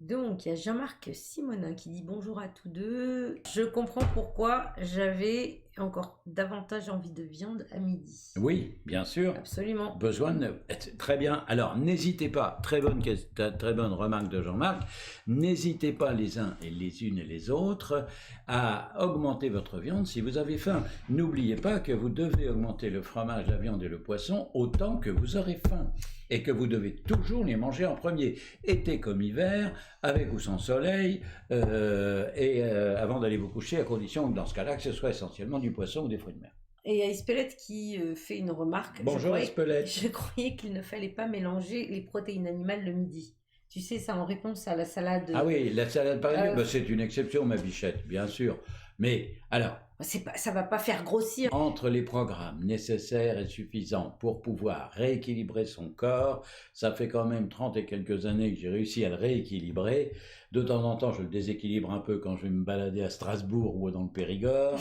Donc, il y a Jean-Marc Simonin qui dit bonjour à tous deux. Je comprends pourquoi j'avais encore davantage envie de viande à midi. Oui, bien sûr. Absolument. Besoin de... Très bien. Alors, n'hésitez pas, très bonne remarque de Jean-Marc, n'hésitez pas les uns et les unes et les autres à augmenter votre viande si vous avez faim. N'oubliez pas que vous devez augmenter le fromage, la viande et le poisson autant que vous aurez faim. Et que vous devez toujours les manger en premier, été comme hiver, avec ou sans soleil, avant d'aller vous coucher, à condition que dans ce cas-là, que ce soit essentiellement du poisson ou des fruits de mer. Et il y a Espelette qui fait une remarque. Bonjour Espelette. Je croyais qu'il ne fallait pas mélanger les protéines animales le midi. Tu sais, ça en réponse à la salade. Ah oui, la salade par exemple, c'est une exception, ma bichette, bien sûr. Mais alors, ça va pas faire grossir. Entre les programmes nécessaires et suffisants pour pouvoir rééquilibrer son corps, ça fait quand même 30 et quelques années que j'ai réussi à le rééquilibrer. De temps en temps, je le déséquilibre un peu quand je vais me balader à Strasbourg ou dans le Périgord.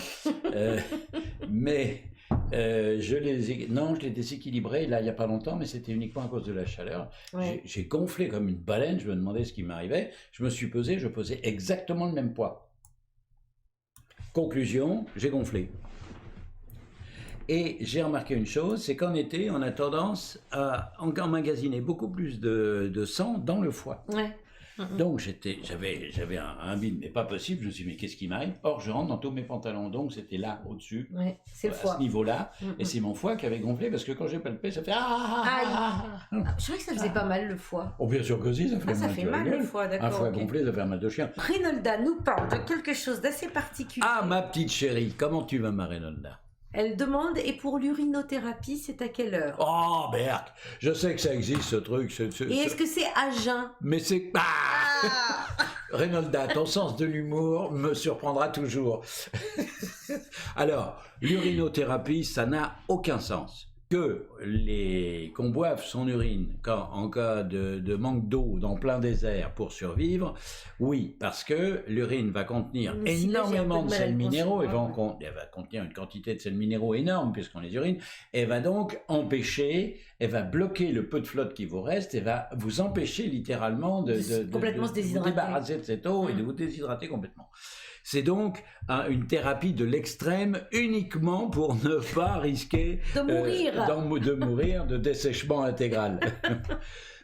Mais je l'ai déséquilibré là il n'y a pas longtemps, mais c'était uniquement à cause de la chaleur. Ouais. J'ai gonflé comme une baleine, je me demandais ce qui m'arrivait. Je me suis pesé, je pesais exactement le même poids. Conclusion, j'ai gonflé. Et j'ai remarqué une chose, c'est qu'en été, on a tendance à emmagasiner beaucoup plus de sang dans le foie. Ouais. Donc j'avais un bide, mais pas possible. Je me suis dit, mais qu'est-ce qui m'arrive? Or, je rentre dans tous mes pantalons. Donc c'était là, au-dessus, c'est le foie. À ce niveau-là. Et c'est mon foie qui avait gonflé, parce que quand j'ai palpé, ça fait Je croyais que ça faisait pas mal le foie. Oh, bien sûr que si, ça fait mal. Ça fait mal le foie, d'accord. Un foie gonflé, ça fait un mal de chien. Reynolda nous parle de quelque chose d'assez particulier. Ah, ma petite chérie, comment tu vas, ma Reynolda? Elle demande, et pour l'urinothérapie, c'est à quelle heure? Oh, Berk, je sais que ça existe ce truc. Et est-ce que c'est à jeun? Mais c'est... Reynolda, ton sens de l'humour me surprendra toujours. Alors, l'urinothérapie, ça n'a aucun sens. Qu'on boive son urine en cas de manque d'eau dans plein désert pour survivre, oui, parce que l'urine va contenir énormément de sels minéraux, elle va contenir une quantité de sels minéraux énorme puisqu'on les urine, elle va donc elle va bloquer le peu de flotte qui vous reste, et va vous empêcher littéralement de vous débarrasser de cette eau et de vous déshydrater complètement. C'est donc une thérapie de l'extrême uniquement pour ne pas risquer de mourir de dessèchement intégral.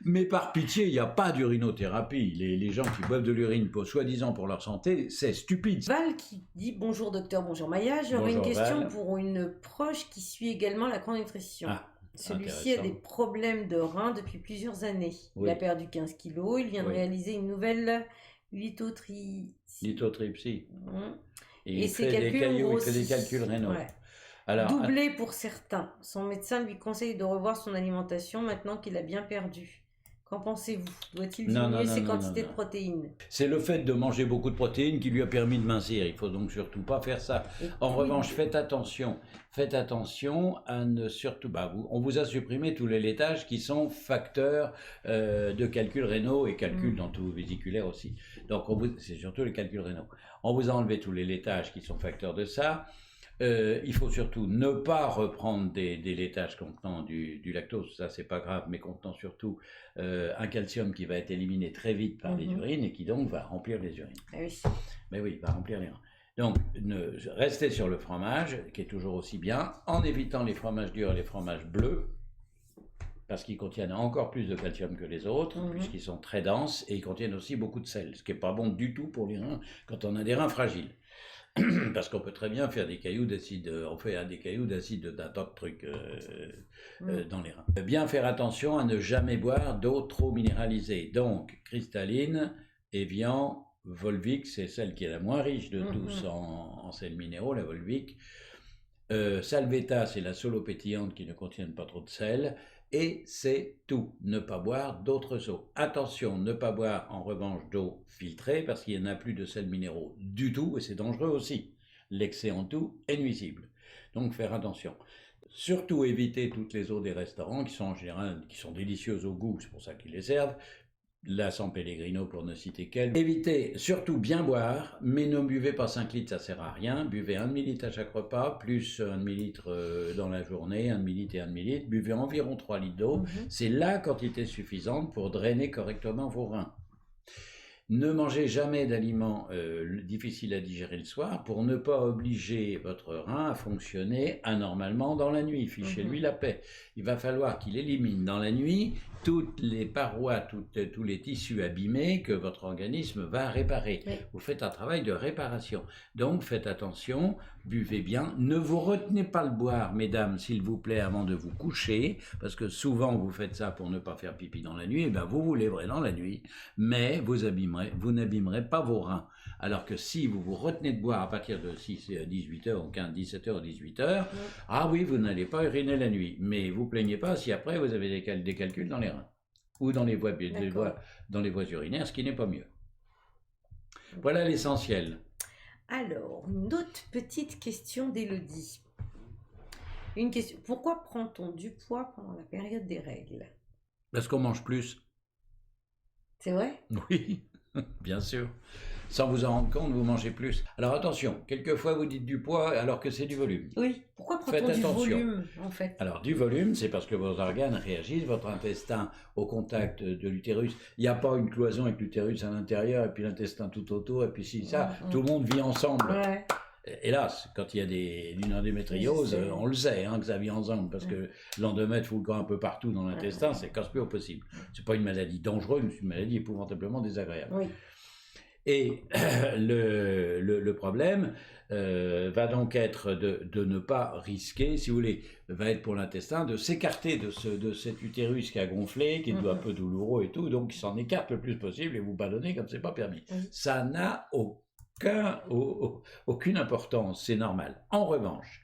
Mais par pitié, il n'y a pas d'urinothérapie. Les gens qui boivent de l'urine soi-disant pour leur santé, c'est stupide. Val qui dit bonjour docteur, bonjour Maya, j'aurais une question Val. Pour une proche qui suit également la grande nutrition. Celui-ci a des problèmes de reins depuis plusieurs années. Oui. Il a perdu 15 kilos, il vient de réaliser une nouvelle lithotripsie. Et il fait des calculs rénaux. Ouais. Alors, doublé pour certains. Son médecin lui conseille de revoir son alimentation maintenant qu'il a bien perdu. Qu'en pensez-vous? Doit-il diminuer ses quantités de protéines? C'est le fait de manger beaucoup de protéines qui lui a permis de mincir. Il ne faut donc surtout pas faire ça. En revanche, faites attention à ne surtout... on vous a supprimé tous les laitages qui sont facteurs de calculs rénaux et calculs dans tout vésiculaire aussi. Donc, c'est surtout les calculs rénaux. On vous a enlevé tous les laitages qui sont facteurs de ça. Il faut surtout ne pas reprendre des laitages contenant du lactose, ça c'est pas grave, mais contenant surtout un calcium qui va être éliminé très vite par les urines et qui donc va remplir les urines. Ah oui. Mais oui, va remplir les reins. Donc, restez sur le fromage, qui est toujours aussi bien, en évitant les fromages durs et les fromages bleus, parce qu'ils contiennent encore plus de calcium que les autres, puisqu'ils sont très denses, et ils contiennent aussi beaucoup de sel, ce qui n'est pas bon du tout pour les reins quand on a des reins fragiles. Parce qu'on peut très bien faire des cailloux d'acide, on fait des cailloux d'acide d'un tas de trucs dans les reins. Bien faire attention à ne jamais boire d'eau trop minéralisée, donc cristalline, Evian, Volvic, c'est celle qui est la moins riche de tous en sels minéraux, la Volvic. Salvetta, c'est la seule eau pétillante qui ne contienne pas trop de sel. Et c'est tout, ne pas boire d'autres eaux. Attention, ne pas boire en revanche d'eau filtrée parce qu'il n'y en a plus de sels minéraux du tout et c'est dangereux aussi. L'excès en tout est nuisible. Donc faire attention. Surtout éviter toutes les eaux des restaurants qui sont en général délicieuses au goût, c'est pour ça qu'ils les servent. La San Pellegrino pour ne citer qu'elle. Évitez surtout bien boire, mais ne buvez pas 5 litres, ça sert à rien. Buvez 1 demi-litre à chaque repas, plus 1 demi-litre dans la journée, 1 demi-litre et 1 demi-litre. Buvez environ 3 litres d'eau. C'est la quantité suffisante pour drainer correctement vos reins. Ne mangez jamais d'aliments difficiles à digérer le soir pour ne pas obliger votre rein à fonctionner anormalement dans la nuit. Fichez-lui la paix. Il va falloir qu'il élimine dans la nuit toutes les parois, tous les tissus abîmés que votre organisme va réparer. Oui. Vous faites un travail de réparation. Donc faites attention, buvez bien. Ne vous retenez pas le boire, mesdames, s'il vous plaît, avant de vous coucher, parce que souvent vous faites ça pour ne pas faire pipi dans la nuit, et bien vous vous lèverez dans la nuit, mais vous n'abîmerez pas vos reins. Alors que si vous vous retenez de boire à partir de 6 à 18h, ou 15, 17h, 18h, ah oui, vous n'allez pas uriner la nuit. Mais vous plaignez pas si après vous avez des calculs dans les reins ou dans les voies urinaires, ce qui n'est pas mieux. Voilà l'essentiel. Alors, une autre petite question d'Élodie. Une question. Pourquoi prend-on du poids pendant la période des règles? Parce qu'on mange plus. C'est vrai? Oui, bien sûr. Sans vous en rendre compte, vous mangez plus. Alors attention, quelquefois vous dites du poids alors que c'est du volume. Oui, pourquoi prend-on du volume en fait? Alors du volume, c'est parce que vos organes réagissent, votre intestin au contact de l'utérus. Il n'y a pas une cloison avec l'utérus à l'intérieur et puis l'intestin tout autour et puis si ça, tout le monde vit ensemble. Ouais. Hélas, quand il y a une endométriose, on le sait que ça vit ensemble parce que l'endomètre fout le camp un peu partout dans l'intestin, c'est casse-pied au possible. C'est pas une maladie dangereuse, c'est une maladie épouvantablement désagréable. Oui. Et le problème va donc être de ne pas risquer, si vous voulez, va être pour l'intestin de s'écarter de cet utérus qui a gonflé, qui est un peu douloureux et tout, donc il s'en écarte le plus possible et vous ballonnez comme c'est pas permis. Ça n'a aucune importance, c'est normal. En revanche,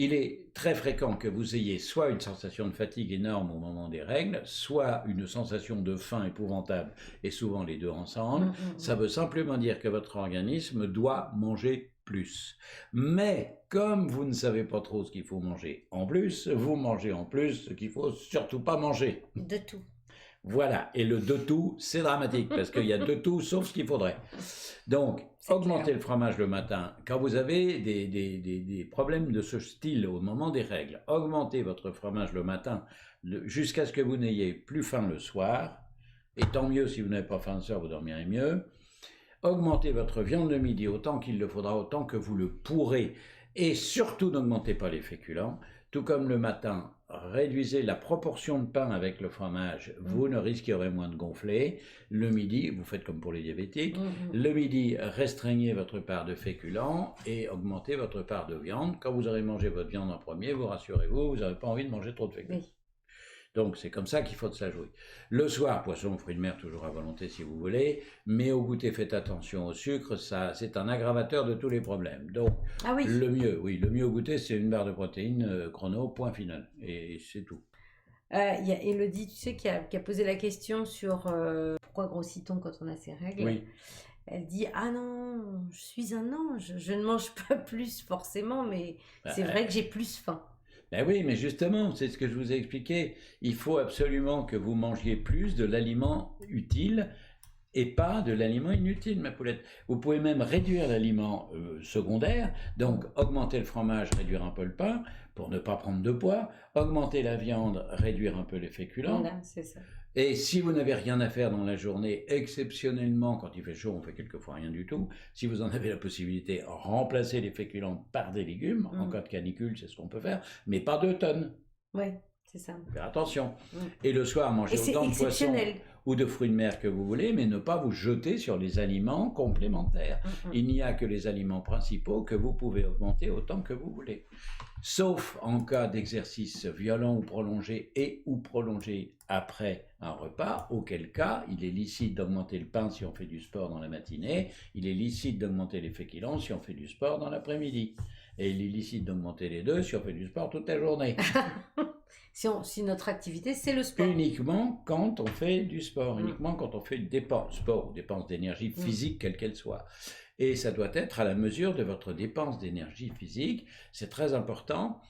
il est très fréquent que vous ayez soit une sensation de fatigue énorme au moment des règles, soit une sensation de faim épouvantable, et souvent les deux ensemble. Ça veut simplement dire que votre organisme doit manger plus. Mais comme vous ne savez pas trop ce qu'il faut manger en plus, vous mangez en plus ce qu'il ne faut surtout pas manger. De tout. Voilà, et le de tout, c'est dramatique, parce qu'il y a de tout sauf ce qu'il faudrait. Donc, augmentez le fromage le matin. Quand vous avez des problèmes de ce style au moment des règles, augmentez votre fromage le matin jusqu'à ce que vous n'ayez plus faim le soir, et tant mieux si vous n'avez pas faim le soir, vous dormirez mieux. Augmentez votre viande le midi autant qu'il le faudra, autant que vous le pourrez, et surtout n'augmentez pas les féculents. Tout comme le matin, réduisez la proportion de pain avec le fromage, vous ne risquerez moins de gonfler. Le midi, vous faites comme pour les diabétiques, le midi, restreignez votre part de féculents et augmentez votre part de viande. Quand vous aurez mangé votre viande en premier, vous rassurez-vous, vous n'avez pas envie de manger trop de féculents. Oui. Donc c'est comme ça qu'il faut se la jouer. Le soir, poisson, fruits de mer, toujours à volonté si vous voulez, mais au goûter, faites attention au sucre, ça, c'est un aggravateur de tous les problèmes. Donc le mieux au goûter, c'est une barre de protéines chrono, point final, et c'est tout. Il y a Élodie, tu sais, qui a posé la question sur pourquoi grossit-on quand on a ses règles. Oui. Elle dit « Ah non, je suis un ange, je ne mange pas plus forcément, mais c'est vrai que j'ai plus faim. » Ben oui, mais justement, c'est ce que je vous ai expliqué. Il faut absolument que vous mangiez plus de l'aliment utile et pas de l'aliment inutile, ma poulette. Vous pouvez même réduire l'aliment secondaire, donc augmenter le fromage, réduire un peu le pain, pour ne pas prendre de poids, augmenter la viande, réduire un peu les féculents. Voilà, c'est ça. Et si vous n'avez rien à faire dans la journée, exceptionnellement, quand il fait chaud, on fait quelquefois rien du tout. Si vous en avez la possibilité, remplacez les féculents par des légumes. En cas de canicule, c'est ce qu'on peut faire, mais pas 2 tonnes. Oui, c'est ça. Faire attention. Et le soir, mangez autant de poissons ou de fruits de mer que vous voulez, mais ne pas vous jeter sur les aliments complémentaires. Il n'y a que les aliments principaux que vous pouvez augmenter autant que vous voulez. Sauf en cas d'exercice violent ou prolongé après un repas, auquel cas il est licite d'augmenter le pain si on fait du sport dans la matinée, il est licite d'augmenter les féculents si on fait du sport dans l'après-midi, et il est licite d'augmenter les deux si on fait du sport toute la journée. Si notre activité c'est le sport. Uniquement quand on fait du sport, uniquement quand on fait une dépense d'énergie physique quelle qu'elle soit. Et ça doit être à la mesure de votre dépense d'énergie physique. C'est très important.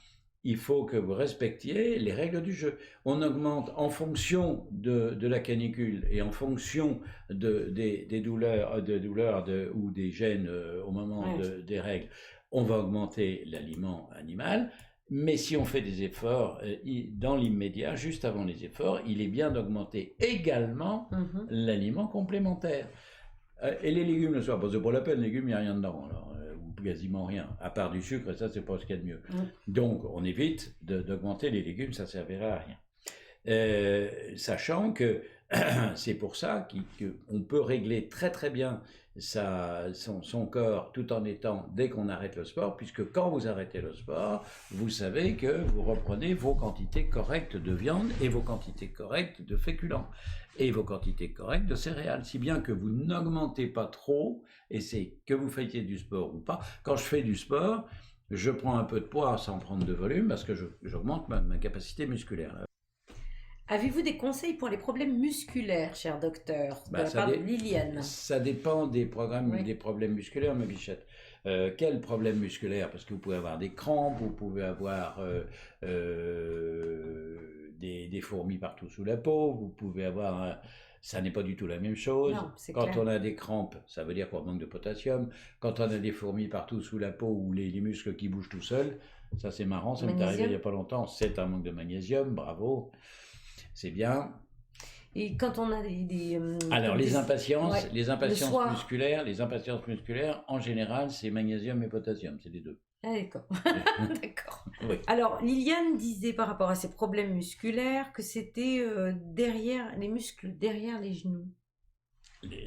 Il faut que vous respectiez les règles du jeu. On augmente en fonction de la canicule et en fonction des douleurs ou des gènes au moment des règles. On va augmenter l'aliment animal. Mais si on fait des efforts dans l'immédiat, juste avant les efforts, il est bien d'augmenter également l'aliment complémentaire. Et les légumes le soir, parce que pour la peine, les légumes, il n'y a rien dedans, alors, ou quasiment rien, à part du sucre, et ça, c'est pas ce qu'il y a de mieux. Donc, on évite d'augmenter les légumes, ça ne servira à rien. Sachant que c'est pour ça qu'on peut régler très très bien son corps tout en étant, dès qu'on arrête le sport, puisque quand vous arrêtez le sport, vous savez que vous reprenez vos quantités correctes de viande et vos quantités correctes de féculents et vos quantités correctes de céréales, si bien que vous n'augmentez pas trop, et c'est que vous fassiez du sport ou pas. Quand je fais du sport, je prends un peu de poids sans prendre de volume parce que j'augmente ma capacité musculaire. Avez-vous des conseils pour les problèmes musculaires, cher docteur, de la part de Liliane? Ça dépend des problèmes musculaires, ma bichette. Quel problème musculaire? Parce que vous pouvez avoir des crampes, vous pouvez avoir des fourmis partout sous la peau, vous pouvez avoir... Ça n'est pas du tout la même chose. Non, quand clair. On a des crampes, ça veut dire qu'on manque de potassium. Quand on a des fourmis partout sous la peau ou les muscles qui bougent tout seuls, ça c'est marrant, ça m'est arrivé il n'y a pas longtemps. C'est un manque de magnésium, bravo. C'est bien. Et quand on a alors les impatiences musculaires, en général, c'est magnésium et potassium, c'est les deux. Ah, d'accord. D'accord. Oui. Alors Liliane disait par rapport à ces problèmes musculaires que c'était derrière les muscles, derrière les genoux.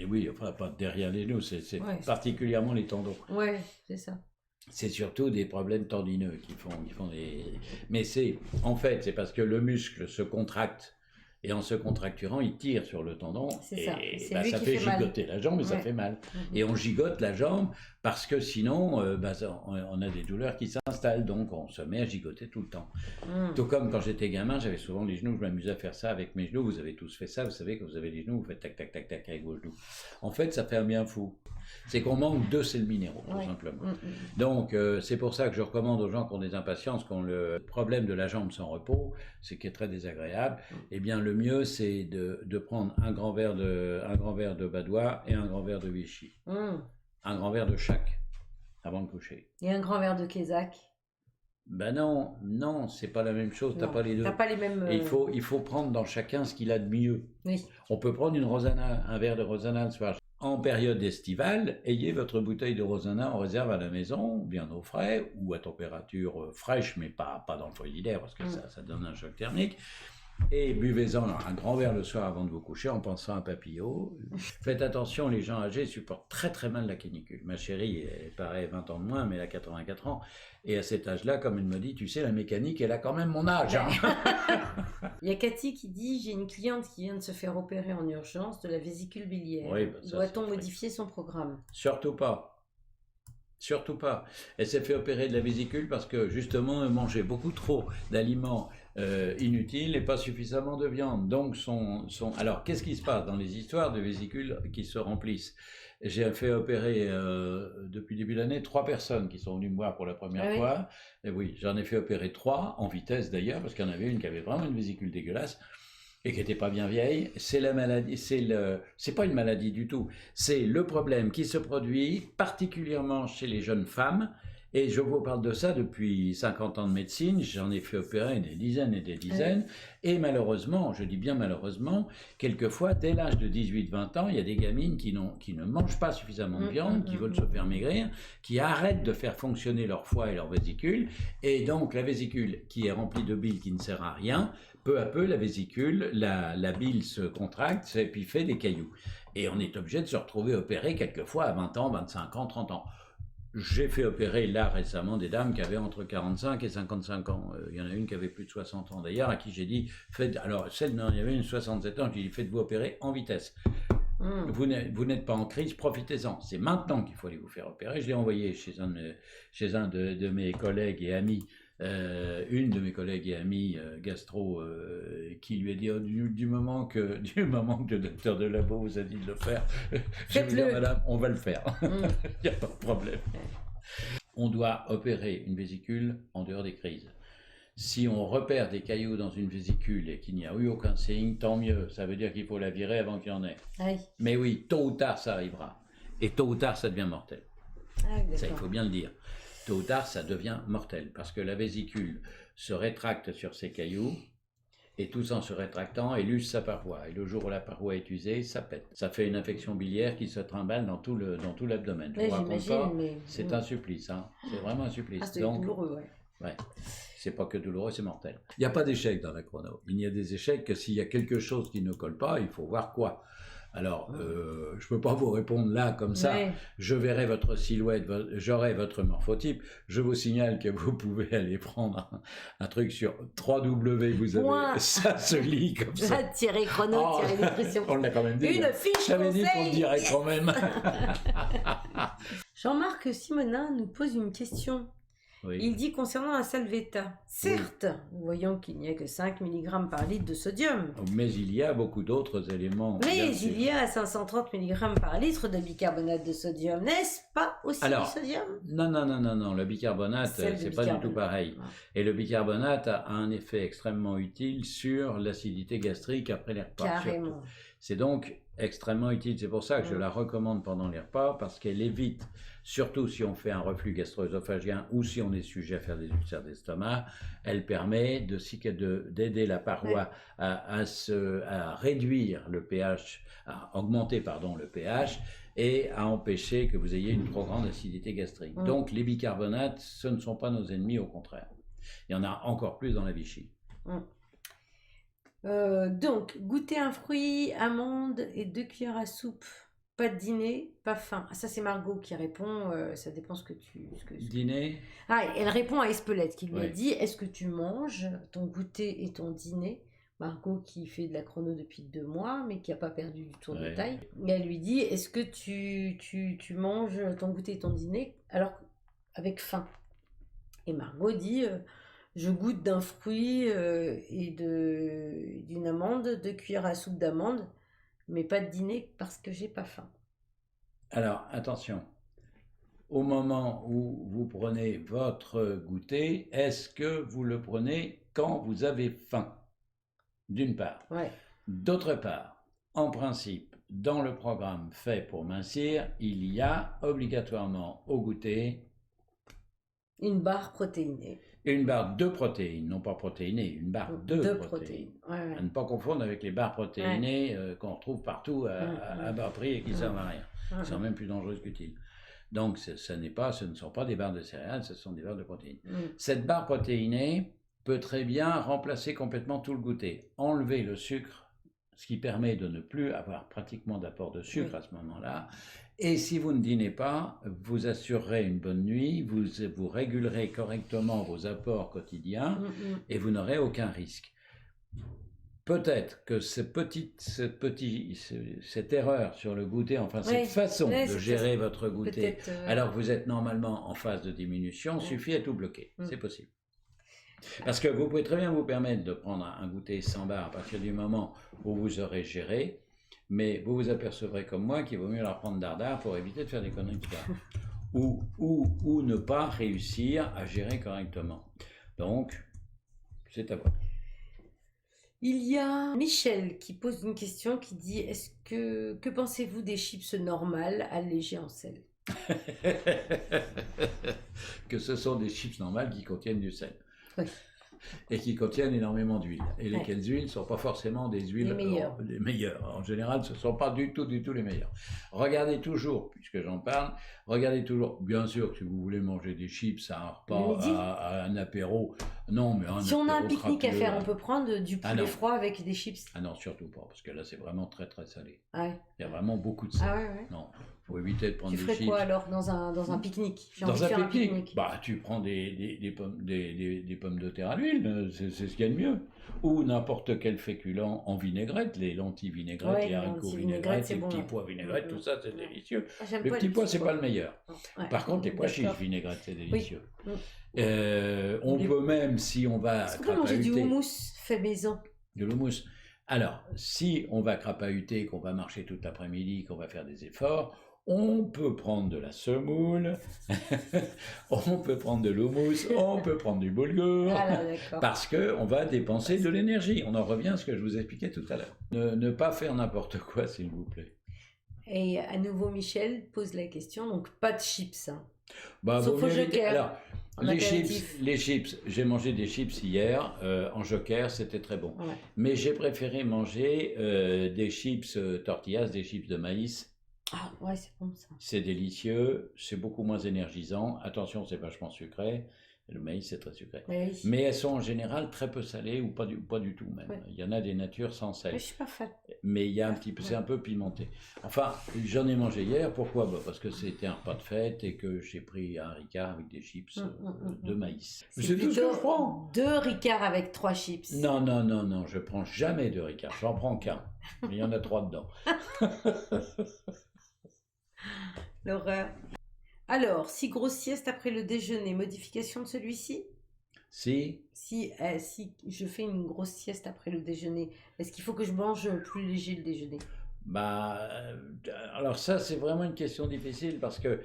Oui, enfin pas derrière les genoux, c'est particulièrement les tendons. Oui, c'est ça. C'est surtout des problèmes tendineux qui font des... Mais c'est parce que le muscle se contracte. Et en se contracturant, il tire sur le tendon. C'est ça. Ça fait gigoter la jambe et ça fait mal. Et on gigote la jambe parce que sinon, on a des douleurs qui s'installent. Donc, on se met à gigoter tout le temps. Tout comme quand j'étais gamin, j'avais souvent les genoux. Je m'amusais à faire ça avec mes genoux. Vous avez tous fait ça. Vous savez, quand vous avez les genoux, vous faites tac, tac, tac, tac avec vos genoux. En fait, ça fait un bien fou. C'est qu'on manque de sels minéraux, tout simplement. Donc, c'est pour ça que je recommande aux gens qui ont des impatiences, qui ont le problème de la jambe sans repos, ce qui est très désagréable. Eh bien, le mieux, c'est de prendre un grand verre de Badois et un grand verre de Vichy. Un grand verre de chaque, avant de coucher. Et un grand verre de Kézak? Ben non, c'est pas la même chose, t'as pas les deux. T'as pas les mêmes... Et il faut prendre dans chacun ce qu'il a de mieux. Oui. On peut prendre un verre de Rosana le soir. En période estivale, ayez votre bouteille de Rosana en réserve à la maison, bien au frais, ou à température fraîche, mais pas dans le frigidaire, parce que ça donne un choc thermique. Et buvez-en un grand verre le soir avant de vous coucher en pensant à Papillot. Faites attention, les gens âgés supportent très très mal la canicule. Ma chérie, elle paraît 20 ans de moins, mais elle a 84 ans. Et à cet âge-là, comme elle me dit, tu sais, la mécanique, elle a quand même mon âge. Hein. Il y a Cathy qui dit, j'ai une cliente qui vient de se faire opérer en urgence de la vésicule biliaire. Oui, doit-on modifier son programme? Surtout pas. Surtout pas. Elle s'est fait opérer de la vésicule parce que justement, elle mangeait beaucoup trop d'aliments inutiles et pas suffisamment de viande. Donc, alors, qu'est-ce qui se passe dans les histoires de vésicules qui se remplissent? J'ai fait opérer depuis le début de l'année 3 personnes qui sont venues me voir pour la première fois. Et oui, j'en ai fait opérer 3 en vitesse d'ailleurs, parce qu'il y en avait une qui avait vraiment une vésicule dégueulasse et qui n'était pas bien vieille. C'est la maladie, c'est pas une maladie du tout. C'est le problème qui se produit particulièrement chez les jeunes femmes. Et je vous parle de ça depuis 50 ans de médecine, j'en ai fait opérer des dizaines et des dizaines, et malheureusement, je dis bien malheureusement, quelquefois, dès l'âge de 18-20 ans, il y a des gamines qui ne mangent pas suffisamment de viande, qui veulent se faire maigrir, qui arrêtent de faire fonctionner leur foie et leur vésicule, et donc la vésicule qui est remplie de bile qui ne sert à rien, peu à peu la vésicule, la bile se contracte et puis fait des cailloux. Et on est obligé de se retrouver opéré quelquefois à 20 ans, 25 ans, 30 ans. J'ai fait opérer là récemment des dames qui avaient entre 45 et 55 ans. Il y en a une qui avait plus de 60 ans d'ailleurs, à qui j'ai dit, alors celle il y avait une 67 ans, j'ai dit, faites-vous opérer en vitesse. Vous n'êtes pas en crise, profitez-en. C'est maintenant qu'il faut aller vous faire opérer. Je l'ai envoyé chez un de mes collègues et amis, une de mes collègues et amis gastro, qui lui a dit du moment que le docteur Delabo vous a dit de le faire, je vais dire madame, on va le faire. Il n'y a pas de problème. On doit opérer une vésicule en dehors des crises. Si on repère des cailloux dans une vésicule et qu'il n'y a eu aucun signe, tant mieux. Ça veut dire qu'il faut la virer avant qu'il y en ait. Oui. Mais oui, tôt ou tard, ça arrivera. Et tôt ou tard, ça devient mortel. Ça, il faut bien le dire. Tôt ou tard, ça devient mortel. Parce que la vésicule se rétracte sur ces cailloux et tout en se rétractant, elle use sa paroi. Et le jour où la paroi est usée, ça pète. Ça fait une infection biliaire qui se trimballe dans tout l'abdomen. Je vous raconte pas, c'est un supplice. Hein. C'est vraiment un supplice. C'est douloureux, ouais. C'est pas que douloureux, c'est mortel. Il n'y a pas d'échec dans la chrono. Il n'y a des échecs que s'il y a quelque chose qui ne colle pas, il faut voir quoi. Alors, je ne peux pas vous répondre là comme ça. Ouais. Je verrai votre silhouette, j'aurai votre morphotype. Je vous signale que vous pouvez aller prendre un truc sur 3W. Vous avez ça se lit comme ça. Thierry Chrono, Thierry Nutrition. On l'a quand même dit. Une fiche J'avais dit qu'on le dirait quand même. Jean-Marc Simonin nous pose une question. Oui. Il dit concernant la salvetta, certes, nous voyons qu'il n'y a que 5 mg par litre de sodium. Mais il y a beaucoup d'autres éléments. Mais il y a 530 mg par litre de bicarbonate de sodium, n'est-ce pas aussi du sodium? Non, le bicarbonate, c'est pas du tout pareil. Ouais. Et le bicarbonate a un effet extrêmement utile sur l'acidité gastrique après les repas. Carrément. C'est donc extrêmement utile, c'est pour ça que je la recommande pendant les repas, parce qu'elle évite, surtout si on fait un reflux gastro-œsophagien ou si on est sujet à faire des ulcères d'estomac, elle permet d'aider la paroi à réduire le pH, à augmenter le pH et à empêcher que vous ayez une trop grande acidité gastrique. Donc les bicarbonates, ce ne sont pas nos ennemis, au contraire. Il y en a encore plus dans la Vichy. Donc, goûter un fruit, amande et 2 cuillères à soupe. Pas de dîner, pas faim. Ah, ça, c'est Margot qui répond. Ça dépend ce que tu... Dîner. Ah, elle répond à Espelette qui lui a dit, est-ce que tu manges ton goûter et ton dîner? Margot qui fait de la chrono depuis 2 mois, mais qui n'a pas perdu du tout de taille. Et elle lui dit, est-ce que tu manges ton goûter et ton dîner alors avec faim? Et Margot dit... je goûte d'un fruit et d'une amande, 2 cuillères à soupe d'amande, mais pas de dîner parce que j'ai pas faim. Alors, attention, au moment où vous prenez votre goûter, est-ce que vous le prenez quand vous avez faim? D'une part. D'autre part, en principe, dans le programme fait pour mincir, il y a obligatoirement au goûter une barre protéinée. Une barre de protéines, non pas protéinée, une barre de protéines. À ne pas confondre avec les barres protéinées qu'on retrouve partout à bas prix et qui ne servent à rien. Qui sont même plus dangereuses qu'utiles. Donc ce ne sont pas des barres de céréales, ce sont des barres de protéines. Cette barre protéinée peut très bien remplacer complètement tout le goûter. Enlever le sucre, ce qui permet de ne plus avoir pratiquement d'apport de sucre à ce moment-là. Et si vous ne dînez pas, vous assurerez une bonne nuit, vous régulerez correctement vos apports quotidiens et vous n'aurez aucun risque. Peut-être que cette erreur sur le goûter, enfin cette façon de gérer votre goûter, alors que vous êtes normalement en phase de diminution, suffit à tout bloquer. C'est possible. Parce que vous pouvez très bien vous permettre de prendre un goûter sans barre à partir du moment où vous aurez géré. Mais vous vous apercevrez comme moi qu'il vaut mieux la prendre dardard pour éviter de faire des conneries plus tard. ou ne pas réussir à gérer correctement. Donc, c'est à vous. Il y a Michel qui pose une question qui dit que pensez-vous des chips normales allégées en sel? Que ce sont des chips normales qui contiennent du sel. Oui. Et qui contiennent énormément d'huile. Et lesquelles huiles ne sont pas forcément des huiles les meilleures. En général, ce ne sont pas du tout les meilleures. Regardez toujours, puisque j'en parle, bien sûr que si vous voulez manger des chips à un repas, à un apéro, non, mais si on a un pique-nique à faire, on peut prendre du poulet froid avec des chips? Ah non, surtout pas, parce que là, c'est vraiment très très salé. Il y a vraiment beaucoup de sel. Non. Il faut éviter de prendre des chips. Tu ferais quoi alors dans un pique-nique? Dans un pique-nique, tu prends des pommes de terre à l'huile, c'est ce qu'il y a de mieux. Ou n'importe quel féculent en vinaigrette, les lentilles vinaigrettes, les haricots vinaigrettes, les petits pois vinaigrettes, tout ça c'est délicieux. Les petits pois, c'est pas le meilleur. Par contre, les pois chiches vinaigrettes, c'est délicieux. On peut même, si on va... Est-ce qu'on peut manger du houmous fait maison? De l'houmous. Alors, si on va crapahuter, qu'on va marcher toute l'après-midi, qu'on va faire des efforts, on peut prendre de la semoule, on peut prendre de l'houmous, on peut prendre du boulgour, parce qu'on va dépenser de l'énergie. On en revient à ce que je vous expliquais tout à l'heure. Ne pas faire n'importe quoi, s'il vous plaît. Et à nouveau, Michel pose la question, donc pas de chips. Sauf au Joker. Alors, les chips, j'ai mangé des chips hier en Joker, c'était très bon. Ouais. Mais j'ai préféré manger des chips tortillas, des chips de maïs. Ah ouais, c'est bon ça. C'est délicieux, c'est beaucoup moins énergisant. Attention, c'est vachement sucré. Le maïs, c'est très sucré. Oui. Mais elles sont en général très peu salées ou pas du tout même. Ouais. Il y en a des natures sans sel. Mais je suis pas fan. Mais il y a un petit peu, c'est un peu pimenté. Enfin, j'en ai mangé hier. Pourquoi ? Parce que c'était un repas de fête et que j'ai pris un Ricard avec des chips de maïs. C'est tout ce que je prends. 2 Ricards avec 3 chips. Non, je prends jamais 2 Ricards. J'en prends qu'un. Mais il y en a 3 dedans. L'horreur. Alors, si grosse sieste après le déjeuner, modification de celui-ci ? Si je fais une grosse sieste après le déjeuner, est-ce qu'il faut que je mange plus léger le déjeuner ? Alors ça, c'est vraiment une question difficile parce que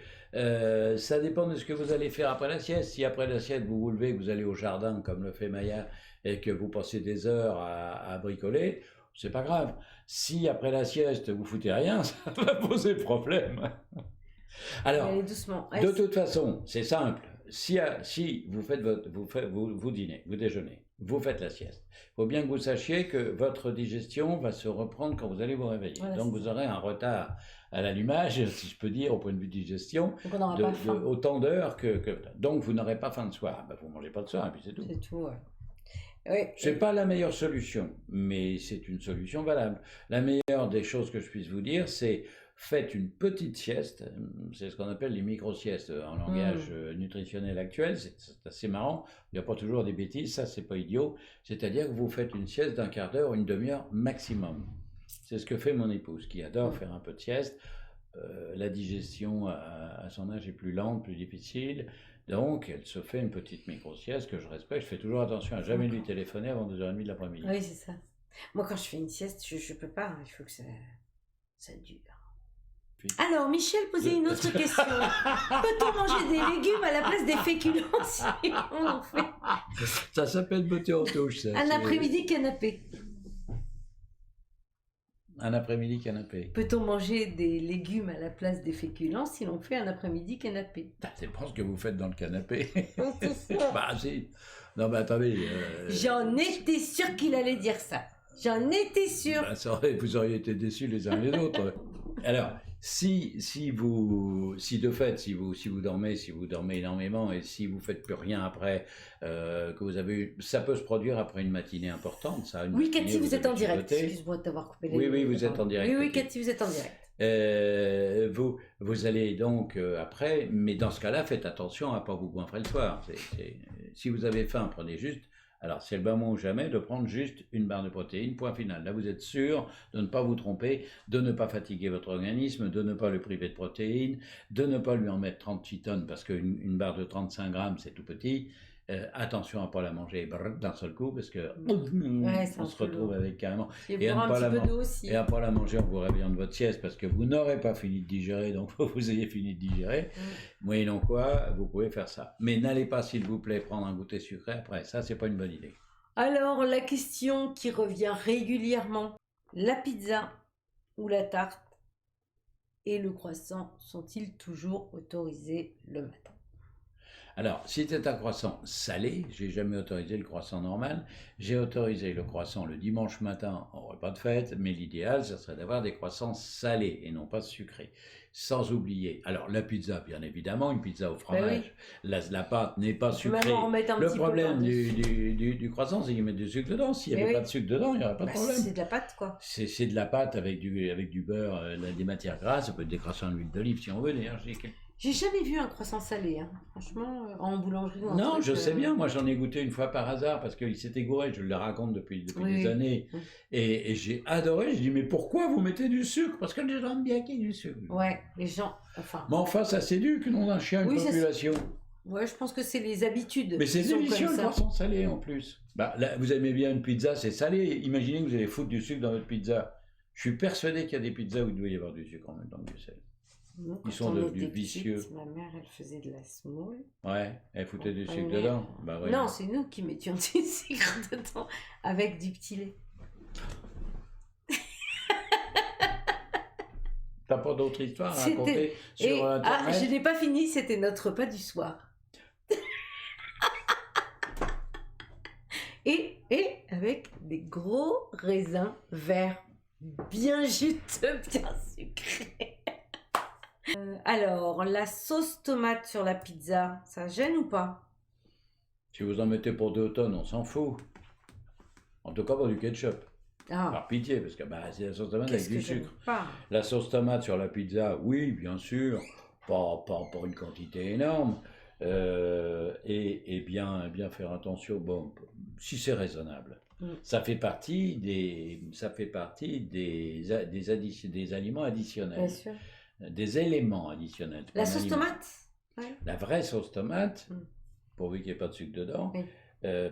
ça dépend de ce que vous allez faire après la sieste. Si après la sieste, vous vous levez, que vous allez au jardin, comme le fait Maya, et que vous passez des heures à bricoler, c'est pas grave. Si après la sieste, vous foutez rien, ça va poser problème. Alors, de toute façon, c'est simple. Si vous faites vous dînez, vous déjeunez, vous faites la sieste, il faut bien que vous sachiez que votre digestion va se reprendre quand vous allez vous réveiller. Voilà, donc vous aurez un retard à l'allumage, si je peux dire, au point de vue digestion, de autant d'heures que... Donc vous n'aurez pas faim le soir. Vous ne mangez pas le soir et puis c'est tout. C'est tout, ouais. Oui, c'est pas la meilleure solution, mais c'est une solution valable. La meilleure des choses que je puisse vous dire, c'est faites une petite sieste, c'est ce qu'on appelle les micro-siestes en langage nutritionnel actuel, c'est assez marrant, il n'y a pas toujours des bêtises, ça c'est pas idiot, c'est-à-dire que vous faites une sieste d'1 quart d'heure, une demi-heure maximum. C'est ce que fait mon épouse, qui adore faire un peu de sieste. La digestion à son âge est plus lente, plus difficile, donc elle se fait une petite micro-sieste que je respecte, je fais toujours attention à jamais lui téléphoner avant 2h30 de l'après-midi. Oui, c'est ça. Moi quand je fais une sieste, je peux pas, il faut que ça dure. Alors, Michel posait une autre question. Peut-on manger des légumes à la place des féculents si on en fait ? Ça s'appelle beauté en touche, ça. Un après-midi canapé. Un après-midi canapé. Peut-on manger des légumes à la place des féculents si l'on fait un après-midi canapé ? Ça dépend ce que vous faites dans le canapé. Si. Non, mais attendez. J'en étais sûre qu'il allait dire ça. J'en étais sûre. Vous auriez été déçus les uns les autres. Alors, si vous dormez énormément et si vous faites plus rien après, ça peut se produire après une matinée importante, ça. Oui, Cathy, vous êtes en direct. Excuse-moi de t'avoir coupé les. Oui, vous êtes en direct. Oui, Cathy, vous êtes en direct. Vous allez donc après, mais dans ce cas-là, faites attention à ne pas vous goinfrer le soir. Si vous avez faim, prenez juste. Alors, c'est le bon moment ou jamais de prendre juste une barre de protéines, point final. Là, vous êtes sûr de ne pas vous tromper, de ne pas fatiguer votre organisme, de ne pas le priver de protéines, de ne pas lui en mettre 36 tonnes parce qu'une barre de 35 grammes, c'est tout petit. Attention à ne pas la manger d'un seul coup parce que on se retrouve avec carrément. Et à ne pas la manger en vous réveillant de votre sieste parce que vous n'aurez pas fini de digérer, donc il faut que vous ayez fini de digérer. Moyennant quoi, vous pouvez faire ça. Mais n'allez pas, s'il vous plaît, prendre un goûter sucré après. Ça, c'est pas une bonne idée. Alors, la question qui revient régulièrement, la pizza ou la tarte et le croissant sont-ils toujours autorisés le matin ? Alors, si c'est un croissant salé, j'ai jamais autorisé le croissant normal, j'ai autorisé le croissant le dimanche matin en repas de fête, mais l'idéal, ça serait d'avoir des croissants salés et non pas sucrés. Sans oublier, alors la pizza, bien évidemment, une pizza au fromage, la pâte n'est pas sucrée. Le problème du croissant, c'est qu'ils mettent du sucre dedans. S'il n'y avait pas de sucre dedans, il n'y aurait pas de problème. C'est de la pâte, quoi. C'est de la pâte avec du beurre, des matières grasses, ça peut être des croissants d'huile d'olive si on veut, d'ailleurs. J'ai jamais vu un croissant salé, hein. Franchement, en boulangerie. Non, je sais bien, moi j'en ai goûté une fois par hasard parce qu'il s'était gouré, je le raconte depuis des années. Et j'ai adoré, je dis mais pourquoi vous mettez du sucre ? Parce que les gens aiment bien qu'il y ait du sucre. Ouais, les gens, enfin... Mais enfin, ça s'éduque, nom d'un chien, une population. Ouais, je pense que c'est les habitudes. Mais c'est délicieux le croissant salé en plus. Là, vous aimez bien une pizza, c'est salé, imaginez que vous allez foutre du sucre dans votre pizza. Je suis persuadé qu'il y a des pizzas où il doit y avoir du sucre en même temps que du sel. Non, ils sont devenus vicieux. Ma mère, elle faisait de la semoule. Ouais, elle foutait du sucre dedans. Bah, ouais. Non, c'est nous qui mettions du sucre dedans avec du petit lait. T'as pas d'autres histoires à raconter sur Internet? Je n'ai pas fini, c'était notre repas du soir. et avec des gros raisins verts, bien juteux, bien sucrés. Alors, la sauce tomate sur la pizza, ça gêne ou pas? Si vous en mettez pour 2 tonnes, on s'en fout. En tout cas, pas du ketchup. Par pitié, parce que c'est la sauce tomate avec du sucre. La sauce tomate sur la pizza, oui, bien sûr, pas une quantité énorme. Et bien faire attention, bon, si c'est raisonnable. Ça fait partie des aliments additionnels. Bien sûr. Des éléments additionnels. La sauce tomate? La vraie sauce tomate, pourvu qu'il n'y ait pas de sucre dedans. Oui.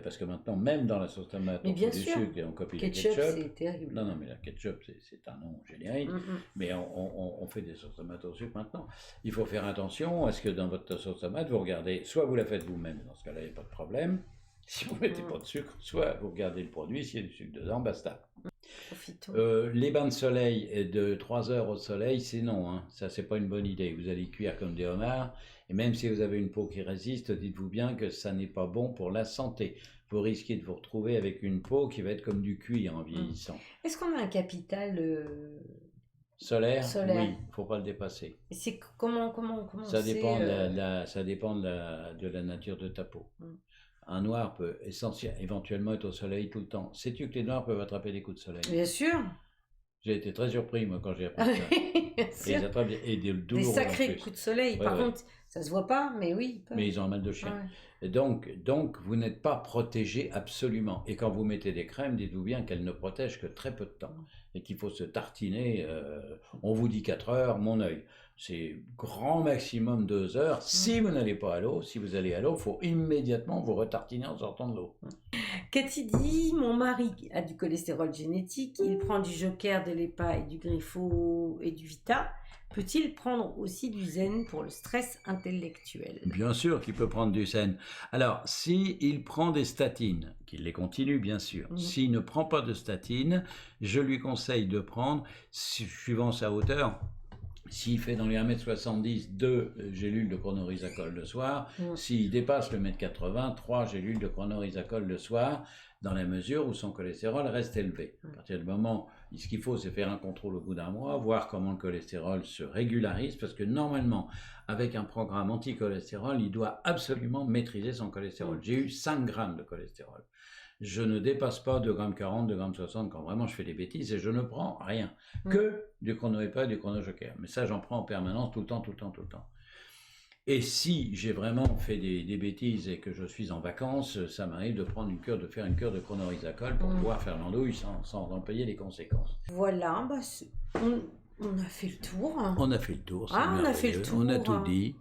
Parce que maintenant, même dans la sauce tomate, on fait du sucre et on copie le ketchup. C'est terrible. Non, mais la ketchup, c'est un nom générique. Mais on fait des sauces tomates au sucre maintenant. Il faut faire attention à ce que dans votre sauce tomate, vous regardez, soit vous la faites vous-même, dans ce cas-là, il n'y a pas de problème. Si vous ne mettez pas de sucre, soit vous regardez le produit, s'il y a du sucre dedans, basta. Les bains de soleil de 3 heures au soleil, c'est non, hein. Ça c'est pas une bonne idée. Vous allez cuire comme des homards, et même si vous avez une peau qui résiste, dites-vous bien que ça n'est pas bon pour la santé. Vous risquez de vous retrouver avec une peau qui va être comme du cuir en vieillissant. Est-ce qu'on a un capital solaire? Oui, il ne faut pas le dépasser. Et c'est comment ça dépend ça dépend de la nature de ta peau. Un noir peut éventuellement être au soleil tout le temps. Sais-tu que les noirs peuvent attraper des coups de soleil? Bien sûr. J'ai été très surpris, moi, quand j'ai appris ça. Ils attrapent des sacrés coups de soleil. Par contre, ça se voit pas, mais oui. Mais ils ont un mal de chien. Et donc, vous n'êtes pas protégé absolument. Et quand vous mettez des crèmes, dites-vous bien qu'elles ne protègent que très peu de temps. Et qu'il faut se tartiner, on vous dit 4 heures, mon œil. C'est grand maximum 2 heures. Si vous n'allez pas à l'eau, si vous allez à l'eau, il faut immédiatement vous retartiner en sortant de l'eau. Cathy dit, mon mari a du cholestérol génétique, il prend du Joker, de l'EPA et du Griffo et du Vita. Peut-il prendre aussi du Zen pour le stress intellectuel? Bien sûr qu'il peut prendre du Zen. Alors, s'il prend des statines, qu'il les continue bien sûr, s'il ne prend pas de statines, je lui conseille de prendre, suivant sa hauteur, s'il fait dans les 1m70, 2 gélules de chronorisacol le soir. S'il dépasse le 1m80, 3 gélules de chronorisacol le soir, dans la mesure où son cholestérol reste élevé. À partir du moment, ce qu'il faut, c'est faire un contrôle au bout d'un mois, voir comment le cholestérol se régularise, parce que normalement, avec un programme anti-cholestérol, il doit absolument maîtriser son cholestérol. J'ai eu 5 grammes de cholestérol. Je ne dépasse pas 2,40 g, 2,60 g quand vraiment je fais des bêtises et je ne prends rien. Que du chrono-EPA et du chrono-Joker. Mais ça, j'en prends en permanence tout le temps. Et si j'ai vraiment fait des bêtises et que je suis en vacances, ça m'arrive de faire une cure de chronorisacol pour pouvoir faire l'andouille sans en payer les conséquences. Voilà, on a fait le tour. On a fait le tour, on a fait le tour. On a tout dit.